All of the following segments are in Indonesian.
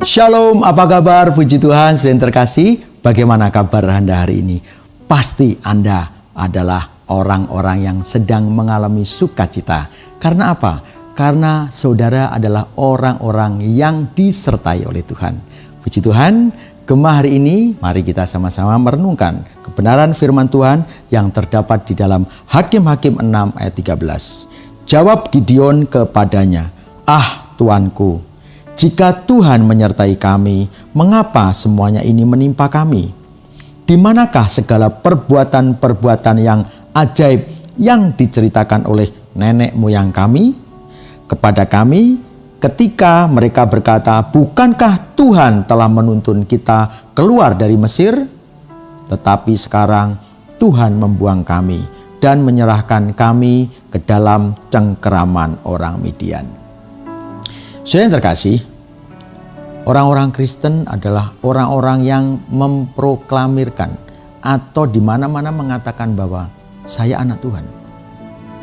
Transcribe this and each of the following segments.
Shalom, apa kabar? Puji Tuhan, saudara terkasih. Bagaimana kabar Anda hari ini? Pasti Anda adalah orang-orang yang sedang mengalami sukacita. Karena apa? Karena saudara adalah orang-orang yang disertai oleh Tuhan. Puji Tuhan, Gemah hari ini mari kita sama-sama merenungkan kebenaran firman Tuhan yang terdapat di dalam Hakim-Hakim 6 ayat 13. Jawab Gideon kepadanya, "Ah Tuanku, jika Tuhan menyertai kami, mengapa semuanya ini menimpa kami? Di manakah segala perbuatan-perbuatan yang ajaib yang diceritakan oleh nenek moyang kami kepada kami ketika mereka berkata, bukankah Tuhan telah menuntun kita keluar dari Mesir? Tetapi sekarang Tuhan membuang kami dan menyerahkan kami ke dalam cengkeraman orang Midian." Saudara yang terkasih, orang-orang Kristen adalah orang-orang yang memproklamirkan atau di mana-mana mengatakan bahwa saya anak Tuhan.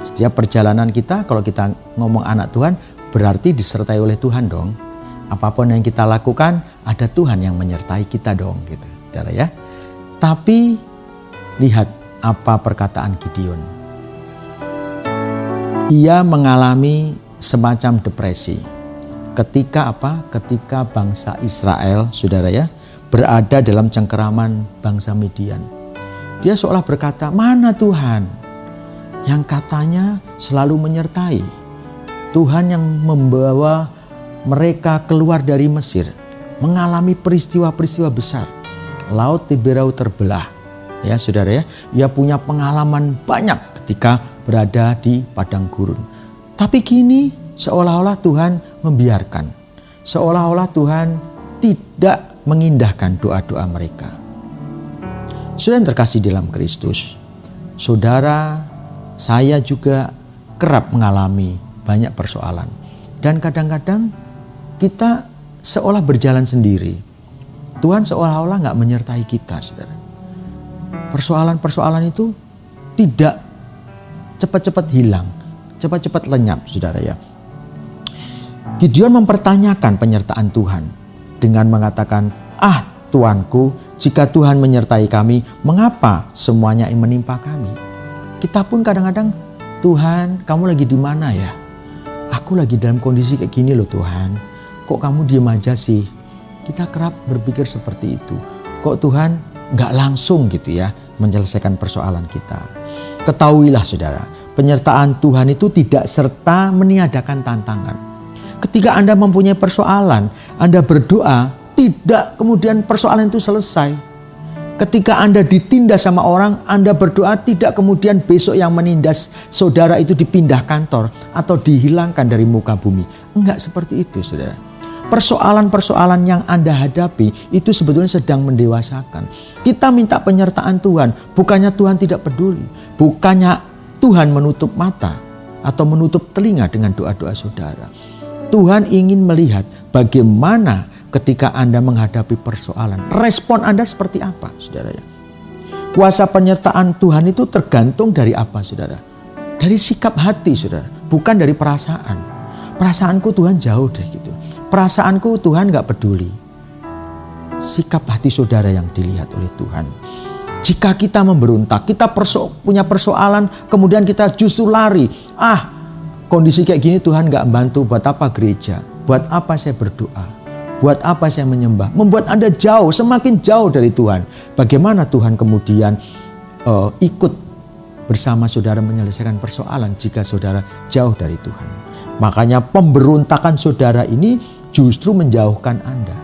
Setiap perjalanan kita, kalau kita ngomong anak Tuhan, berarti disertai oleh Tuhan dong. Apapun yang kita lakukan, ada Tuhan yang menyertai kita dong, gitu, saudara ya. Tapi lihat apa perkataan Gideon. Ia mengalami semacam depresi. Ketika apa? Ketika bangsa Israel, saudara ya, berada dalam cengkeraman bangsa Midian. Dia seolah berkata, mana Tuhan yang katanya selalu menyertai? Tuhan yang membawa mereka keluar dari Mesir, mengalami peristiwa-peristiwa besar. Laut Tiberau terbelah. Ya saudara ya, ia punya pengalaman banyak ketika berada di padang gurun. Tapi kini seolah-olah Tuhan membiarkan. Seolah-olah Tuhan tidak mengindahkan doa-doa mereka. Saudara yang terkasih dalam Kristus, saudara, saya juga kerap mengalami banyak persoalan. Dan kadang-kadang kita seolah berjalan sendiri. Tuhan seolah-olah nggak menyertai kita, saudara. Persoalan-persoalan itu tidak cepat-cepat hilang, cepat-cepat lenyap, saudara ya. Gideon mempertanyakan penyertaan Tuhan dengan mengatakan, ah Tuanku, jika Tuhan menyertai kami, mengapa semuanya yang menimpa kami? Kita pun kadang-kadang, Tuhan, kamu lagi di mana ya? Aku lagi dalam kondisi kayak gini loh Tuhan. Kok kamu diem aja sih? Kita kerap berpikir seperti itu. Kok Tuhan nggak langsung gitu ya menyelesaikan persoalan kita? Ketahuilah saudara, penyertaan Tuhan itu tidak serta meniadakan tantangan. Ketika Anda mempunyai persoalan, Anda berdoa, tidak kemudian persoalan itu selesai. Ketika Anda ditindas sama orang, Anda berdoa tidak kemudian besok yang menindas saudara itu dipindah kantor atau dihilangkan dari muka bumi. Enggak seperti itu, saudara. Persoalan-persoalan yang Anda hadapi itu sebetulnya sedang mendewasakan. Kita minta penyertaan Tuhan, bukannya Tuhan tidak peduli. Bukannya Tuhan menutup mata atau menutup telinga dengan doa-doa saudara. Tuhan ingin melihat bagaimana ketika Anda menghadapi persoalan. Respon Anda seperti apa, saudara ya? Kuasa penyertaan Tuhan itu tergantung dari apa, saudara? Dari sikap hati, saudara. Bukan dari perasaan. Perasaanku Tuhan jauh deh gitu. Perasaanku Tuhan gak peduli. Sikap hati saudara yang dilihat oleh Tuhan. Jika kita memberontak, kita punya persoalan, kemudian kita justru lari. Kondisi kayak gini Tuhan gak bantu, buat apa gereja? Buat apa saya berdoa? Buat apa saya menyembah? Membuat Anda jauh, semakin jauh dari Tuhan. Bagaimana Tuhan kemudian ikut bersama saudara menyelesaikan persoalan jika saudara jauh dari Tuhan? Makanya pemberontakan saudara ini justru menjauhkan Anda.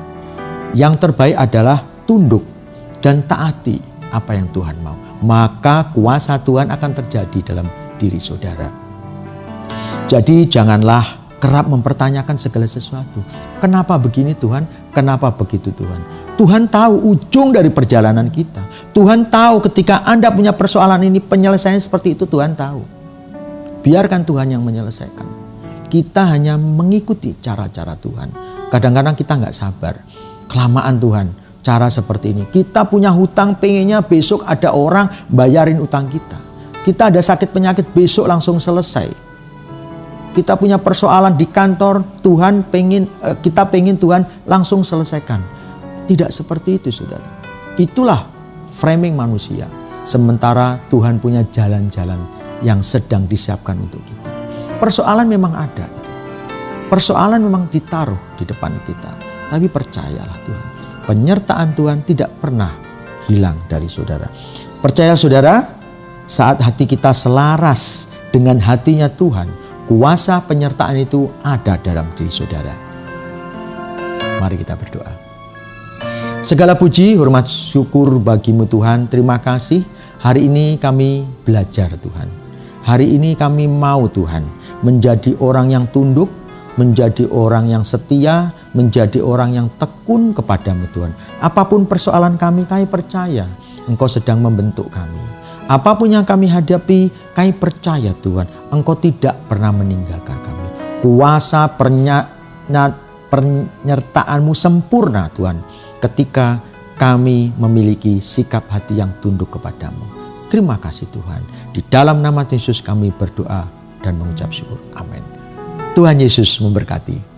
Yang terbaik adalah tunduk dan taati apa yang Tuhan mau. Maka kuasa Tuhan akan terjadi dalam diri saudara. Jadi janganlah kerap mempertanyakan segala sesuatu. Kenapa begini Tuhan? Kenapa begitu Tuhan? Tuhan tahu ujung dari perjalanan kita. Tuhan tahu ketika Anda punya persoalan ini, penyelesaiannya seperti itu Tuhan tahu. Biarkan Tuhan yang menyelesaikan. Kita hanya mengikuti cara-cara Tuhan. Kadang-kadang kita nggak sabar. Kelamaan Tuhan, cara seperti ini. Kita punya hutang, pengennya besok ada orang bayarin utang kita. Kita ada sakit penyakit, besok langsung selesai. kita punya persoalan di kantor, kita pengen Tuhan langsung selesaikan. Tidak seperti itu, saudara. Itulah framing manusia. Sementara Tuhan punya jalan-jalan yang sedang disiapkan untuk kita. Persoalan memang ada. Persoalan memang ditaruh di depan kita. Tapi percayalah Tuhan, penyertaan Tuhan tidak pernah hilang dari saudara. Percaya saudara, saat hati kita selaras dengan hatinya Tuhan, kuasa penyertaan itu ada dalam diri saudara. Mari kita berdoa. Segala puji, hormat, syukur bagimu Tuhan. Terima kasih hari ini kami belajar Tuhan. Hari ini kami mau Tuhan menjadi orang yang tunduk, menjadi orang yang setia, menjadi orang yang tekun kepadamu Tuhan. Apapun persoalan kami percaya Engkau sedang membentuk kami. Apapun yang kami hadapi, kami percaya Tuhan, Engkau tidak pernah meninggalkan kami. Kuasa penyertaan-Mu sempurna Tuhan, ketika kami memiliki sikap hati yang tunduk kepadamu. Terima kasih Tuhan. Di dalam nama Yesus kami berdoa dan mengucap syukur. Amin. Tuhan Yesus memberkati.